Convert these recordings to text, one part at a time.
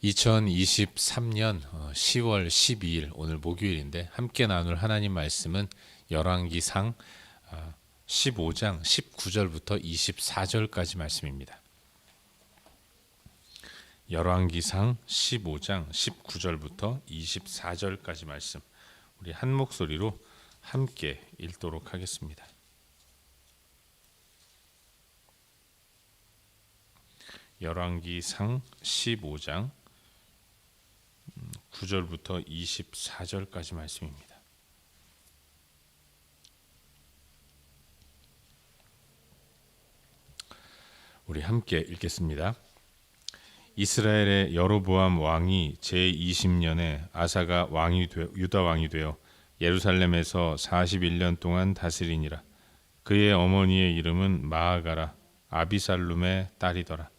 2023년 10월 12일 오늘 목요일인데 함께 나눌 하나님 말씀은 열왕기상 15장 19절부터 24절까지 말씀입니다. 열왕기상 15장 19절부터 24절까지 말씀 우리 한 목소리로 함께 읽도록 하겠습니다. 열왕기상 15장 9절부터 24절까지 말씀입니다. 우리 함께 읽겠습니다. 이스라엘의 여로보암 왕이 제20년에 아사가 유다 왕이 되어 예루살렘에서 41년 동안 다스리니라. 그의 어머니의 이름은 마아가라 아비살룸의 딸이더라.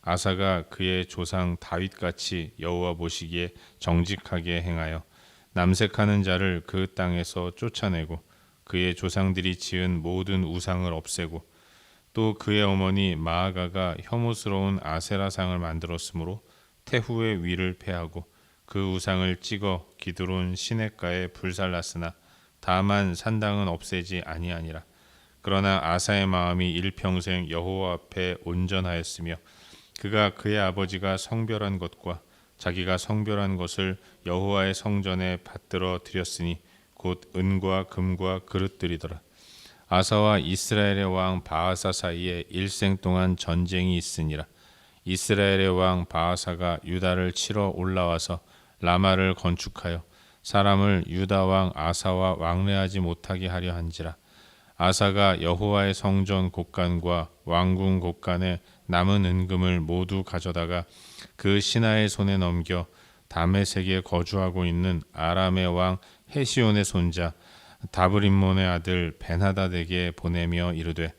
아사가 그의 조상 다윗같이 여호와 보시기에 정직하게 행하여 남색하는 자를 그 땅에서 쫓아내고 그의 조상들이 지은 모든 우상을 없애고 또 그의 어머니 마아가가 혐오스러운 아세라상을 만들었으므로 태후의 위를 패하고 그 우상을 찍어 기드론 시냇가에 불살랐으나 다만 산당은 없애지 아니하니라. 그러나 아사의 마음이 일평생 여호와 앞에 온전하였으며 그가 그의 아버지가 성별한 것과 자기가 성별한 것을 여호와의 성전에 받들어 드렸으니 곧 은과 금과 그릇들이더라. 아사와 이스라엘의 왕 바아사 사이에 일생 동안 전쟁이 있으니라. 이스라엘의 왕 바아사가 유다를 치러 올라와서 라마를 건축하여 사람을 유다 왕 아사와 왕래하지 못하게 하려 한지라. 아사가 여호와의 성전 곳간과 왕궁 곳간에 남은 은금을 모두 가져다가 그 신하의 손에 넘겨 다메섹에 거주하고 있는 아람의 왕 헤시온의 손자 다브림몬의 아들 베나다에게 보내며 이르되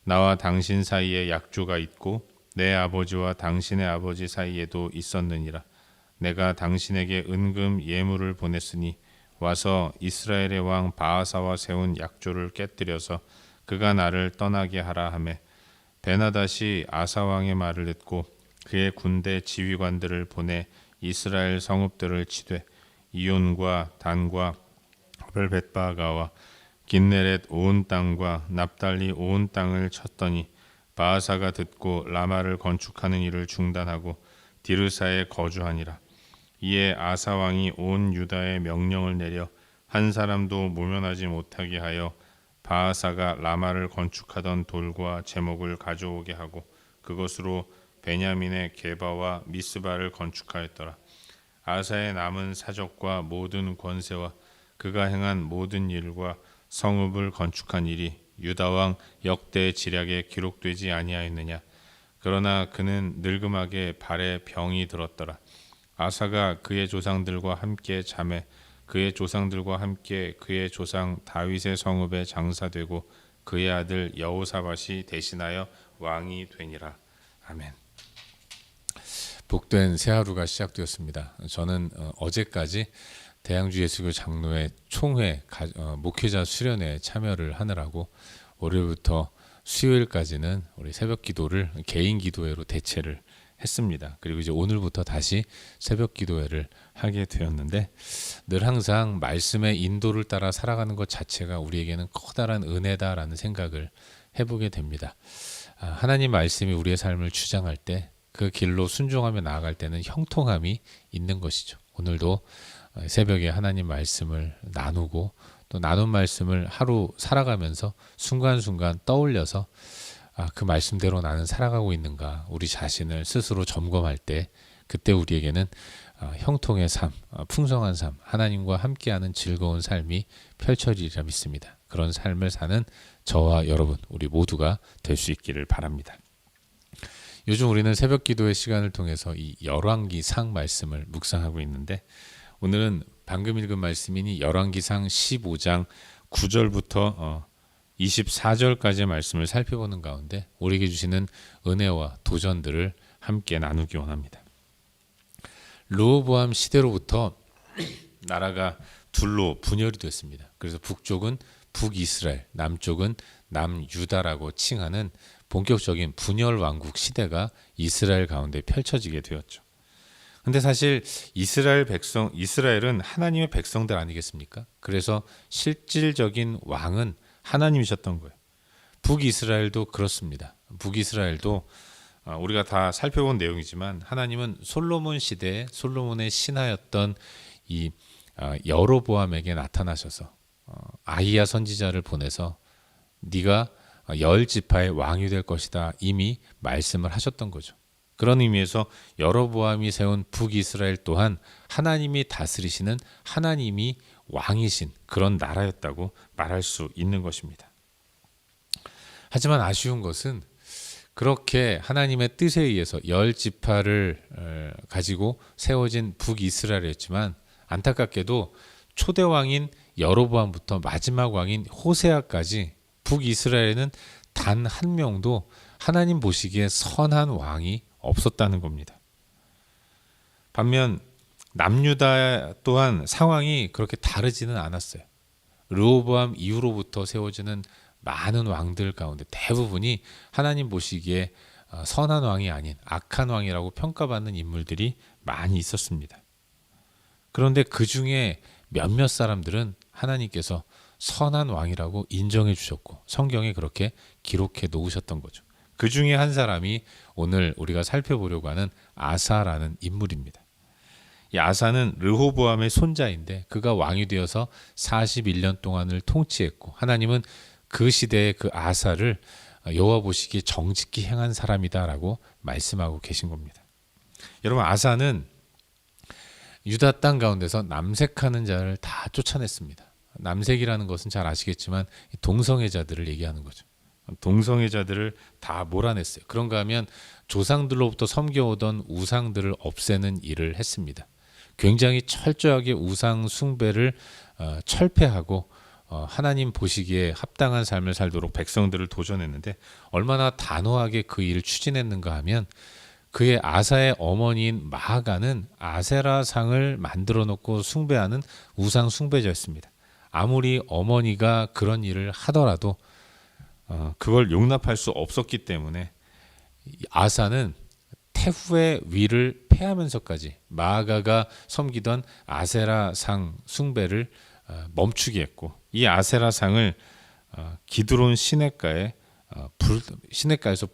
나와 당신 사이에 약조가 있고 내 아버지와 당신의 아버지 사이에도 있었느니라. 내가 당신에게 은금 예물을 보냈으니 와서 이스라엘의 왕 바아사와 세운 약조를 깨뜨려서 그가 나를 떠나게 하라 하매 베나닷이 아사 왕의 말을 듣고 그의 군대 지휘관들을 보내 이스라엘 성읍들을 치되 이온과 단과 벨벳바가와 긴네렛 온 땅과 납달리 온 땅을 쳤더니 바아사가 듣고 라마를 건축하는 일을 중단하고 디르사에 거주하니라. 이에 아사 왕이 온 유다에 명령을 내려 한 사람도 모면하지 못하게 하여 바아사가 라마를 건축하던 돌과 제목을 가져오게 하고 그것으로 베냐민의 게바와 미스바를 건축하였더라. 아사의 남은 사적과 모든 권세와 그가 행한 모든 일과 성읍을 건축한 일이 유다 왕 역대 지략에 기록되지 아니하였느냐. 그러나 그는 늙음하게 발에 병이 들었더라. 아사가 그의 조상들과 함께 잠에 그의 조상들과 함께 그의 조상 다윗의 성읍에 장사되고 그의 아들 여호사밧이 대신하여 왕이 되니라. 아멘. 복된 새 하루가 시작되었습니다. 저는 어제까지 대양주 예수교 장로회 총회 목회자 수련회에 참여를 하느라고 월요일부터 수요일까지는 우리 새벽 기도를 개인 기도회로 대체를 했습니다. 그리고 이제 오늘부터 다시 새벽 기도회를 하게 되었는데 늘 항상 말씀의 인도를 따라 살아가는 것 자체가 우리에게는 커다란 은혜다라는 생각을 해보게 됩니다. 하나님 말씀이 우리의 삶을 주장할 때 그 길로 순종하며 나아갈 때는 형통함이 있는 것이죠. 오늘도 새벽에 하나님 말씀을 나누고 또 나눈 말씀을 하루 살아가면서 순간순간 떠올려서 그 말씀대로 나는 살아가고 있는가 우리 자신을 스스로 점검할 때 그때 우리에게는 형통의 삶, 풍성한 삶, 하나님과 함께하는 즐거운 삶이 펼쳐지리라 믿습니다. 그런 삶을 사는 저와 여러분 우리 모두가 될 수 있기를 바랍니다. 요즘 우리는 새벽 기도의 시간을 통해서 이 열왕기상 말씀을 묵상하고 있는데 오늘은 방금 읽은 말씀이니 열왕기상 15장 9절부터 24절까지의 말씀을 살펴보는 가운데 우리에게 주시는 은혜와 도전들을 함께 나누기 원합니다. 르호보암 시대로부터 나라가 둘로 분열이 됐습니다. 그래서 북쪽은 북이스라엘, 남쪽은 남유다라고 칭하는 본격적인 분열 왕국 시대가 이스라엘 가운데 펼쳐지게 되었죠. 근데 사실 이스라엘은 하나님의 백성들 아니겠습니까? 그래서 실질적인 왕은 하나님이셨던 거예요. 북이스라엘도 그렇습니다. 북이스라엘도 우리가 다 살펴본 내용이지만 하나님은 솔로몬 시대에 솔로몬의 신하였던 이 여로보암에게 나타나셔서 아히야 선지자를 보내서 네가 열 지파의 왕이 될 것이다 이미 말씀을 하셨던 거죠. 그런 의미에서 여로보암이 세운 북이스라엘 또한 하나님이 다스리시는 하나님이 왕이신 그런 나라였다고 말할 수 있는 것입니다. 하지만 아쉬운 것은 그렇게 하나님의 뜻에 의해서 열 지파를 가지고 세워진 북이스라엘이었지만 안타깝게도 초대 왕인 여로보암부터 마지막 왕인 호세아까지 북이스라엘에는 단 한 명도 하나님 보시기에 선한 왕이 없었다는 겁니다. 반면 남유다 또한 상황이 그렇게 다르지는 않았어요. 르호보암 이후로부터 세워지는 많은 왕들 가운데 대부분이 하나님 보시기에 선한 왕이 아닌 악한 왕이라고 평가받는 인물들이 많이 있었습니다. 그런데 그 중에 몇몇 사람들은 하나님께서 선한 왕이라고 인정해 주셨고 성경에 그렇게 기록해 놓으셨던 거죠. 그 중에 한 사람이 오늘 우리가 살펴보려고 하는 아사라는 인물입니다. 이 아사는 르호보암의 손자인데 그가 왕이 되어서 41년 동안을 통치했고 하나님은 그 시대의 그 아사를 여호와 보시기에 정직히 행한 사람이다라고 말씀하고 계신 겁니다. 여러분 아사는 유다 땅 가운데서 남색하는 자를 다 쫓아냈습니다. 남색이라는 것은 잘 아시겠지만 동성애자들을 얘기하는 거죠. 동성애자들을 다 몰아냈어요. 그런가 하면 조상들로부터 섬겨오던 우상들을 없애는 일을 했습니다. 굉장히 철저하게 우상 숭배를 철폐하고 하나님 보시기에 합당한 삶을 살도록 백성들을 도전했는데 얼마나 단호하게 그 일을 추진했는가 하면 그의 아사의 어머니인 마아가는 아세라 상을 만들어 놓고 숭배하는 우상 숭배자였습니다. 아무리 어머니가 그런 일을 하더라도 그걸 용납할 수 없었기 때문에 아사는 태후의 위를 패하면서까지 마아가가 섬기던 아세라 상 숭배를 멈추게 했고 이 아세라 상을 기드론 시냇가에서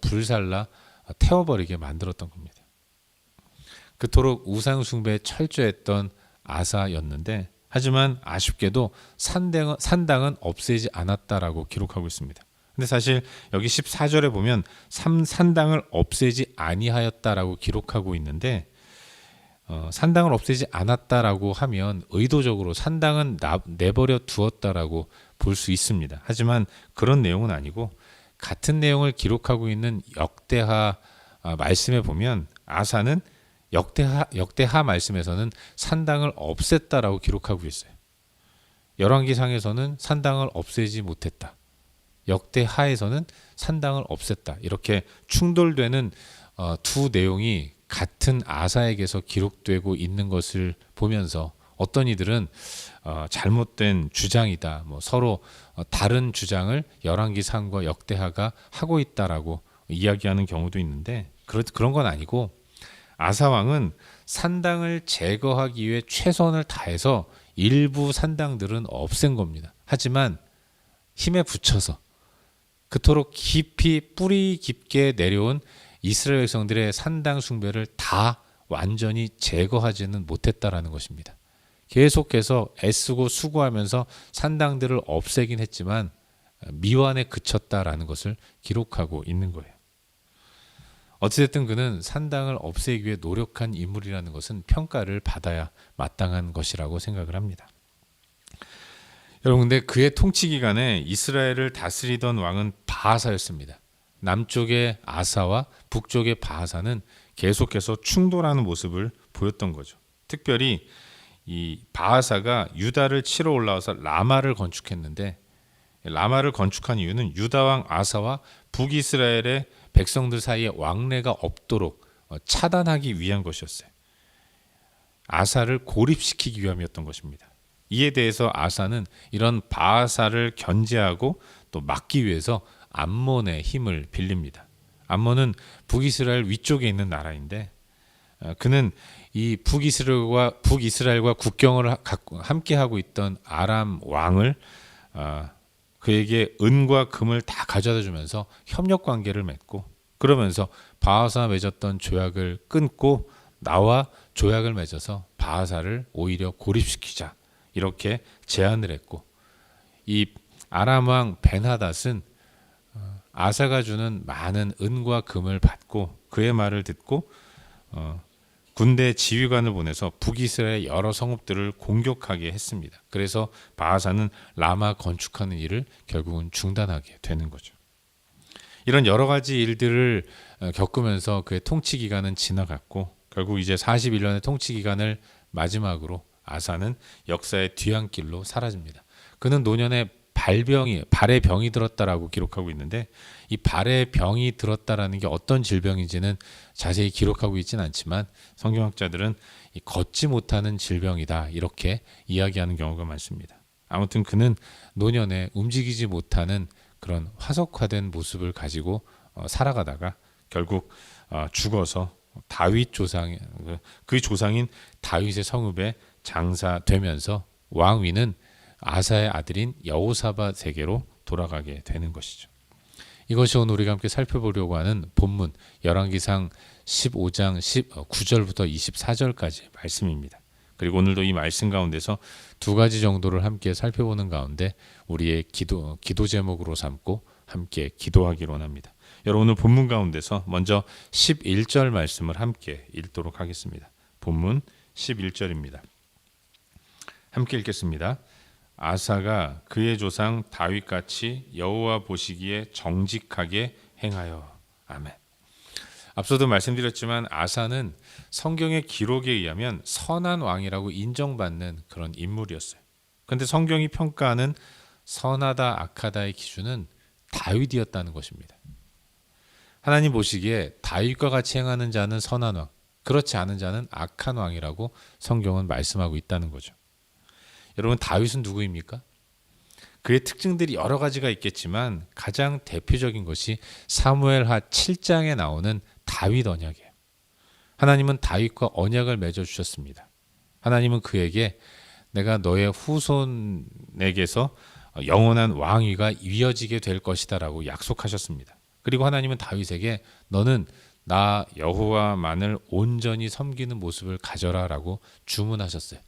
불살라 태워버리게 만들었던 겁니다. 그토록 우상 숭배에 철저했던 아사였는데 하지만 아쉽게도 산당은 없애지 않았다라고 기록하고 있습니다. 근데 사실 여기 14절에 보면 산당을 없애지 아니하였다라고 기록하고 있는데 산당을 없애지 않았다라고 하면 의도적으로 산당은 내버려 두었다라고 볼 수 있습니다. 하지만 그런 내용은 아니고 같은 내용을 기록하고 있는 역대하 말씀에 보면 아사는 역대하 말씀에서는 산당을 없앴다라고 기록하고 있어요. 열왕기상에서는 산당을 없애지 못했다. 역대하에서는 산당을 없앴다. 이렇게 충돌되는 두 내용이 같은 아사에게서 기록되고 있는 것을 보면서 어떤 이들은 잘못된 주장이다. 서로 다른 주장을 열왕기상과 역대하가 하고 있다라고 이야기하는 경우도 있는데 그런 건 아니고 아사 왕은 산당을 제거하기 위해 최선을 다해서 일부 산당들은 없앤 겁니다. 하지만 힘에 붙여서 그토록 깊이 뿌리 깊게 내려온 이스라엘 백성들의 산당 숭배를 다 완전히 제거하지는 못했다라는 것입니다. 계속해서 애쓰고 수고하면서 산당들을 없애긴 했지만 미완에 그쳤다라는 것을 기록하고 있는 거예요. 어찌됐든 그는 산당을 없애기 위해 노력한 인물이라는 것은 평가를 받아야 마땅한 것이라고 생각을 합니다. 여러분 근데 그의 통치 기간에 이스라엘을 다스리던 왕은 바하사였습니다. 남쪽의 아사와 북쪽의 바하사는 계속해서 충돌하는 모습을 보였던 거죠. 특별히 이 바하사가 유다를 치러 올라와서 라마를 건축했는데 라마를 건축한 이유는 유다 왕 아사와 북이스라엘의 백성들 사이에 왕래가 없도록 차단하기 위한 것이었어요. 아사를 고립시키기 위함이었던 것입니다. 이에 대해서 아사는 이런 바하사를 견제하고 또 막기 위해서 암몬의 힘을 빌립니다. 암몬은 북이스라엘 위쪽에 있는 나라인데 그는 이 북이스라엘과 국경을 함께 하고 있던 아람 왕을 그에게 은과 금을 다 가져다 주면서 협력 관계를 맺고, 그러면서 바하사와 맺었던 조약을 끊고 나와 조약을 맺어서 바하사를 오히려 고립시키자, 이렇게 제안을 했고, 이 아람 왕 벤하닷은 아사가 주는 많은 은과 금을 받고 그의 말을 듣고 군대 지휘관을 보내서 북이스라엘의 여러 성읍들을 공격하게 했습니다. 그래서 바하사는 라마 건축하는 일을 결국은 중단하게 되는 거죠. 이런 여러 가지 일들을 겪으면서 그의 통치 기간은 지나갔고, 결국 이제 41년의 통치 기간을 마지막으로 아사는 역사의 뒤안길로 사라집니다. 그는 노년에 발에 병이 들었다라고 기록하고 있는데, 이 발에 병이 들었다라는 게 어떤 질병인지는 자세히 기록하고 있지는 않지만 성경학자들은 이 걷지 못하는 질병이다, 이렇게 이야기하는 경우가 많습니다. 아무튼 그는 노년에 움직이지 못하는 그런 화석화된 모습을 가지고 살아가다가 결국 죽어서 다윗 조상, 그 조상인 다윗의 성읍에 장사되면서 왕위는 아사의 아들인 여호사밧에게로 돌아가게 되는 것이죠. 이것이 오늘 우리가 함께 살펴보려고 하는 본문 열왕기상 15장 9절부터 24절까지 말씀입니다. 그리고 오늘도 이 말씀 가운데서 두 가지 정도를 함께 살펴보는 가운데 우리의 기도 제목으로 삼고 함께 기도하기로 합니다. 여러분, 오늘 본문 가운데서 먼저 11절 말씀을 함께 읽도록 하겠습니다. 본문 11절입니다. 함께 읽겠습니다. 아사가 그의 조상 다윗같이 여호와 보시기에 정직하게 행하여. 아멘. 앞서도 말씀드렸지만 아사는 성경의 기록에 의하면 선한 왕이라고 인정받는 그런 인물이었어요. 그런데 성경이 평가하는 선하다 악하다의 기준은 다윗이었다는 것입니다. 하나님 보시기에 다윗과 같이 행하는 자는 선한 왕, 그렇지 않은 자는 악한 왕이라고 성경은 말씀하고 있다는 거죠. 여러분, 다윗은 누구입니까? 그의 특징들이 여러 가지가 있겠지만 가장 대표적인 것이 사무엘하 7장에 나오는 다윗 언약이에요. 하나님은 다윗과 언약을 맺어주셨습니다. 하나님은 그에게 내가 너의 후손에게서 영원한 왕위가 이어지게 될 것이다 라고 약속하셨습니다. 그리고 하나님은 다윗에게 너는 나 여호와만을 온전히 섬기는 모습을 가져라 라고 주문하셨어요.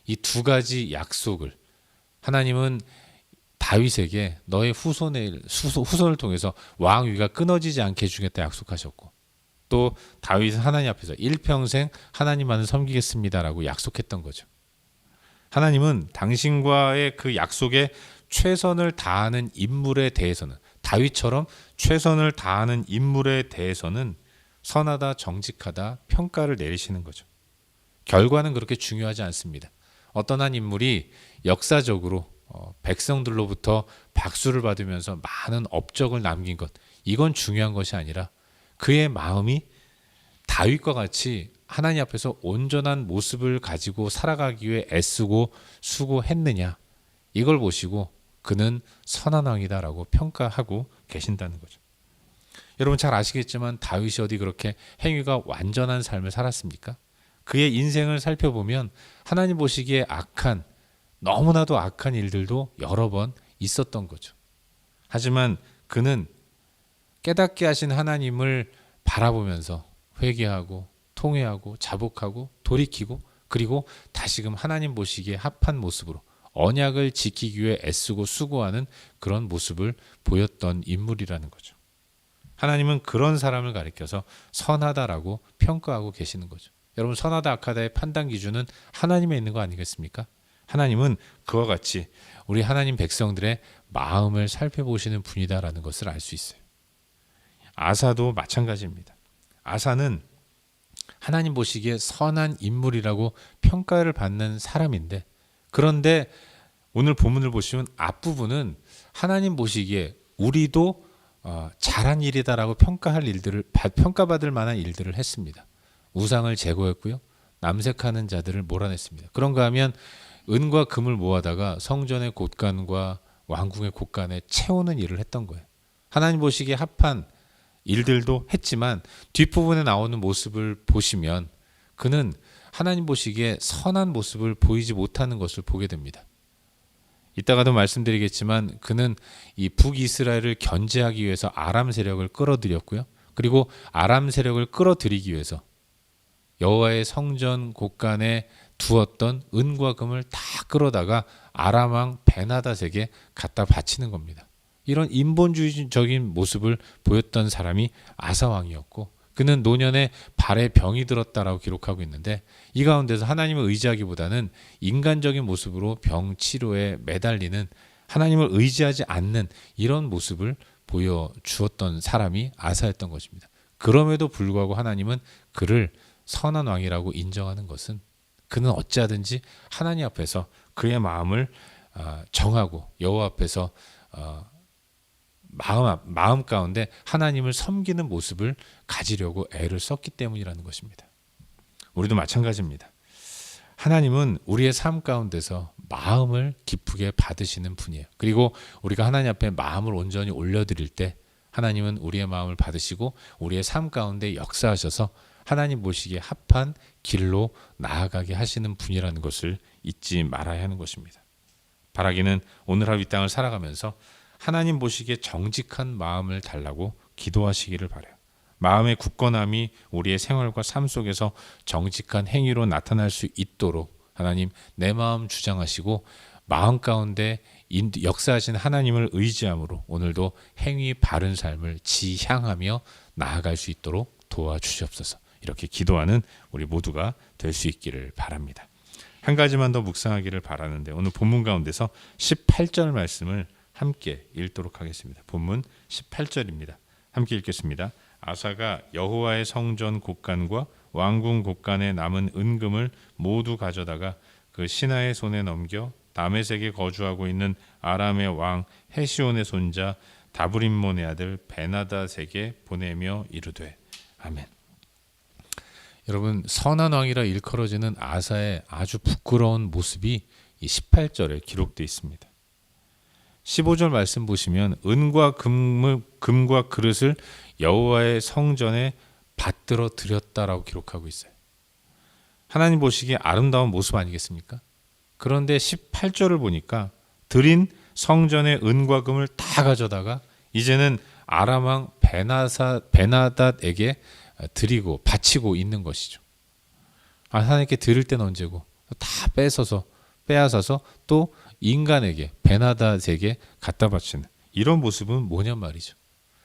이 두 가지 약속을 하나님은 다윗에게 너의 후손을 통해서 왕위가 끊어지지 않게 해주겠다 약속하셨고, 또 다윗은 하나님 앞에서 일평생 하나님만을 섬기겠습니다라고 약속했던 거죠. 하나님은 당신과의 그 약속에 최선을 다하는 인물에 대해서는, 다윗처럼 최선을 다하는 인물에 대해서는 선하다 정직하다 평가를 내리시는 거죠. 결과는 그렇게 중요하지 않습니다. 어떤 한 인물이 역사적으로 백성들로부터 박수를 받으면서 많은 업적을 남긴 것, 이건 중요한 것이 아니라 그의 마음이 다윗과 같이 하나님 앞에서 온전한 모습을 가지고 살아가기 위해 애쓰고 수고했느냐, 이걸 보시고 그는 선한 왕이다라고 평가하고 계신다는 거죠. 여러분 잘 아시겠지만 다윗이 어디 그렇게 행위가 완전한 삶을 살았습니까? 그의 인생을 살펴보면 하나님 보시기에 너무나도 악한 일들도 여러 번 있었던 거죠. 하지만 그는 깨닫게 하신 하나님을 바라보면서 회개하고 통회하고 자복하고 돌이키고, 그리고 다시금 하나님 보시기에 합한 모습으로 언약을 지키기 위해 애쓰고 수고하는 그런 모습을 보였던 인물이라는 거죠. 하나님은 그런 사람을 가리켜서 선하다라고 평가하고 계시는 거죠. 여러분, 선하다 악하다의 판단 기준은 하나님에 있는 거 아니겠습니까? 하나님은 그와 같이 우리 하나님 백성들의 마음을 살펴보시는 분이다라는 것을 알 수 있어요. 아사도 마찬가지입니다. 아사는 하나님 보시기에 선한 인물이라고 평가를 받는 사람인데, 그런데 오늘 본문을 보시면 앞부분은 하나님 보시기에 우리도 잘한 일이다라고 평가받을 만한 일들을 했습니다. 우상을 제거했고요, 남색하는 자들을 몰아냈습니다. 그런가 하면 은과 금을 모아다가 성전의 곳간과 왕궁의 곳간에 채우는 일을 했던 거예요. 하나님 보시기에 합한 일들도 했지만 뒷부분에 나오는 모습을 보시면 그는 하나님 보시기에 선한 모습을 보이지 못하는 것을 보게 됩니다. 이따가도 말씀드리겠지만 그는 이 북이스라엘을 견제하기 위해서 아람 세력을 끌어들였고요. 그리고 아람 세력을 끌어들이기 위해서 여호와의 성전 곳간에 두었던 은과 금을 다 끌어다가 아람 왕 베나닷에게 갖다 바치는 겁니다. 이런 인본주의적인 모습을 보였던 사람이 아사 왕이었고 그는 노년에 발에 병이 들었다라고 기록하고 있는데 이 가운데서 하나님을 의지하기보다는 인간적인 모습으로 병 치료에 매달리는 하나님을 의지하지 않는 이런 모습을 보여주었던 사람이 아사였던 것입니다. 그럼에도 불구하고 하나님은 그를 선한 왕이라고 인정하는 것은 그는 어찌하든지 하나님 앞에서 그의 마음을 정하고 여호와 앞에서 마음 가운데 하나님을 섬기는 모습을 가지려고 애를 썼기 때문이라는 것입니다. 우리도 마찬가지입니다. 하나님은 우리의 삶 가운데서 마음을 기쁘게 받으시는 분이에요. 그리고 우리가 하나님 앞에 마음을 온전히 올려드릴 때 하나님은 우리의 마음을 받으시고 우리의 삶 가운데 역사하셔서 하나님 보시기에 합한 길로 나아가게 하시는 분이라는 것을 잊지 말아야 하는 것입니다. 바라기는 오늘 하루 이 땅을 살아가면서 하나님 보시기에 정직한 마음을 달라고 기도하시기를 바라요. 마음의 굳건함이 우리의 생활과 삶 속에서 정직한 행위로 나타날 수 있도록 하나님 내 마음 주장하시고 마음 가운데 역사하신 하나님을 의지함으로 오늘도 행위 바른 삶을 지향하며 나아갈 수 있도록 도와주시옵소서. 이렇게 기도하는 우리 모두가 될 수 있기를 바랍니다. 한 가지만 더 묵상하기를 바라는데 오늘 본문 가운데서 18절 말씀을 함께 읽도록 하겠습니다. 본문 18절입니다. 함께 읽겠습니다. 아사가 여호와의 성전 곳간과 왕궁 곳간에 남은 은금을 모두 가져다가 그 신하의 손에 넘겨 다메섹에 거주하고 있는 아람의 왕 헤시온의 손자 다브림몬의 아들 베나닷에게 보내며 이르되 아멘. 여러분 선한 왕이라 일컬어지는 아사의 아주 부끄러운 모습이 이 18절에 기록되어 있습니다. 15절 말씀 보시면 은과 금과 그릇을 여호와의 성전에 받들어 드렸다라고 기록하고 있어요. 하나님 보시기에 아름다운 모습 아니겠습니까? 그런데 18절을 보니까 드린 성전의 은과 금을 다 가져다가 이제는 아람 왕 베나닷에게 드리고 바치고 있는 것이죠. 하나님께 드릴 때는 언제고 다 빼앗아서 또 인간에게 베나닷에게 갖다 바치는 이런 모습은 뭐냔 말이죠.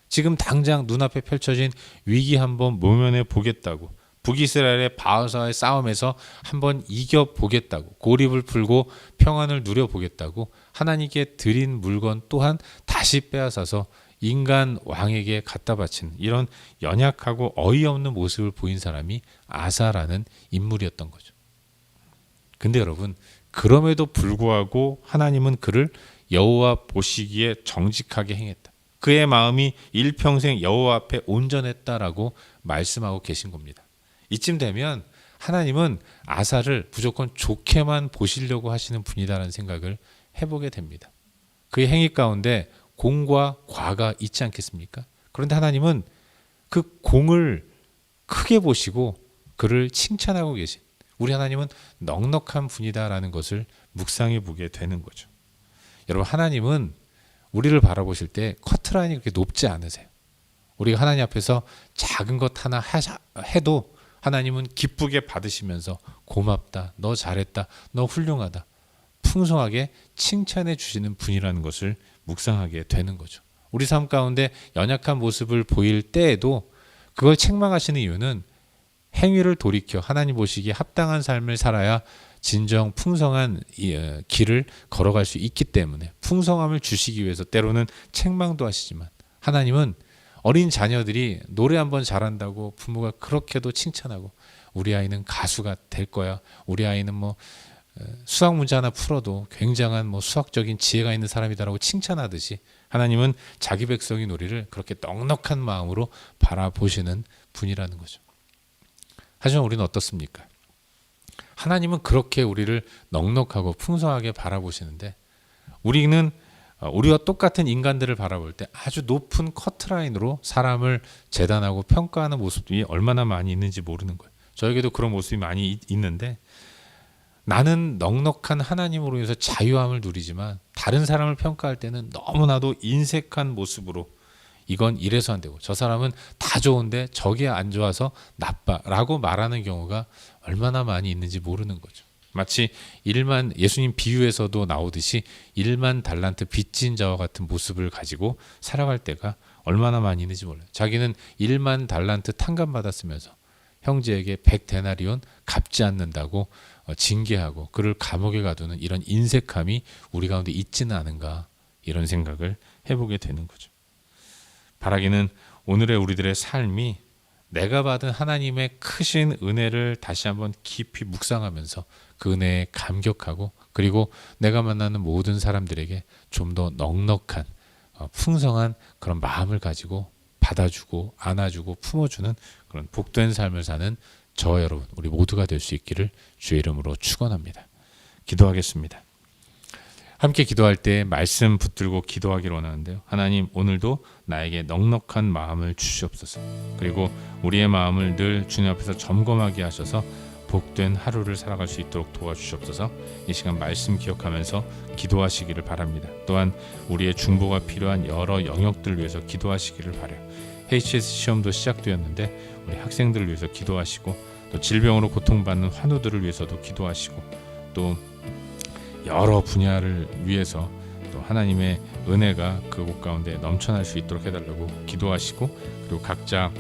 지금 당장 눈앞에 펼쳐진 위기 한번 모면해 보겠다고 북이스라엘의 바하사의 싸움에서 한번 이겨보겠다고 고립을 풀고 평안을 누려보겠다고 하나님께 드린 물건 또한 다시 빼앗아서 인간 왕에게 갖다 바치는 이런 연약하고 어이없는 모습을 보인 사람이 아사라는 인물이었던 거죠. 근데 여러분 그럼에도 불구하고 하나님은 그를 여호와 보시기에 정직하게 행했다. 그의 마음이 일평생 여호와 앞에 온전했다라고 말씀하고 계신 겁니다. 이쯤 되면 하나님은 아사를 무조건 좋게만 보시려고 하시는 분이다라는 생각을 해보게 됩니다. 그의 행위 가운데 공과 과가 있지 않겠습니까? 그런데 하나님은 그 공을 크게 보시고 그를 칭찬하고 계신 우리 하나님은 넉넉한 분이다라는 것을 묵상해 보게 되는 거죠. 여러분 하나님은 우리를 바라보실 때 커트라인이 그렇게 높지 않으세요. 우리가 하나님 앞에서 작은 것 하나 해도 하나님은 기쁘게 받으시면서 고맙다, 너 잘했다, 너 훌륭하다 풍성하게 칭찬해 주시는 분이라는 것을 묵상하게 되는 거죠. 우리 삶 가운데 연약한 모습을 보일 때에도 그걸 책망하시는 이유는 행위를 돌이켜 하나님 보시기에 합당한 삶을 살아야 진정 풍성한 길을 걸어갈 수 있기 때문에 풍성함을 주시기 위해서 때로는 책망도 하시지만 하나님은 어린 자녀들이 노래 한번 잘한다고 부모가 그렇게도 칭찬하고 우리 아이는 가수가 될 거야. 우리 아이는 뭐 수학 문제 하나 풀어도 굉장한 뭐 수학적인 지혜가 있는 사람이다라고 칭찬하듯이 하나님은 자기 백성의 우리를 그렇게 넉넉한 마음으로 바라보시는 분이라는 거죠. 하지만 우리는 어떻습니까? 하나님은 그렇게 우리를 넉넉하고 풍성하게 바라보시는데 우리는 우리와 똑같은 인간들을 바라볼 때 아주 높은 커트라인으로 사람을 재단하고 평가하는 모습들이 얼마나 많이 있는지 모르는 거예요. 저에게도 그런 모습이 많이 있는데, 나는 넉넉한 하나님으로 인해서 자유함을 누리지만 다른 사람을 평가할 때는 너무나도 인색한 모습으로 이건 이래서 안 되고 저 사람은 다 좋은데 저게 안 좋아서 나빠라고 말하는 경우가 얼마나 많이 있는지 모르는 거죠. 마치 예수님 비유에서도 나오듯이 1만 달란트 빚진 자와 같은 모습을 가지고 살아갈 때가 얼마나 많이 있는지 몰라요. 자기는 1만 달란트 탕감받았으면서 형제에게 100데나리온 갚지 않는다고 징계하고 그를 감옥에 가두는 이런 인색함이 우리 가운데 있지는 않은가, 이런 생각을 해보게 되는 거죠. 바라기는 오늘의 우리들의 삶이 내가 받은 하나님의 크신 은혜를 다시 한번 깊이 묵상하면서 그 은혜에 감격하고, 그리고 내가 만나는 모든 사람들에게 좀 더 넉넉한 풍성한 그런 마음을 가지고 받아주고 안아주고 품어주는 그런 복된 삶을 사는 저와 여러분, 우리 모두가 될 수 있기를 주의 이름으로 축원합니다. 기도하겠습니다. 함께 기도할 때 말씀 붙들고 기도하기를 원하는데요. 하나님, 오늘도 나에게 넉넉한 마음을 주시옵소서. 그리고 우리의 마음을 늘 주님 앞에서 점검하게 하셔서 복된 하루를 살아갈 수 있도록 도와주시옵소서. 이 시간 말씀 기억하면서 기도하시기를 바랍니다. 또한 우리의 중보가 필요한 여러 영역들을 위해서 기도하시기를 바라요. HS 시험도 시작되었는데 우리 학생들을 위해서 기도하시고, 또 질병으로 고통받는 환우들을 위해서도 기도하시고, 또 여러 분야를 위해서 또 하나님의 은혜가 그곳 가운데 넘쳐날 수 있도록 해달라고 기도하시고, 그리고 각자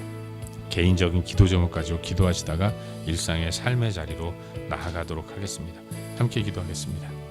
개인적인 기도 제목 가지고 기도하시다가 일상의 삶의 자리로 나아가도록 하겠습니다. 함께 기도하겠습니다.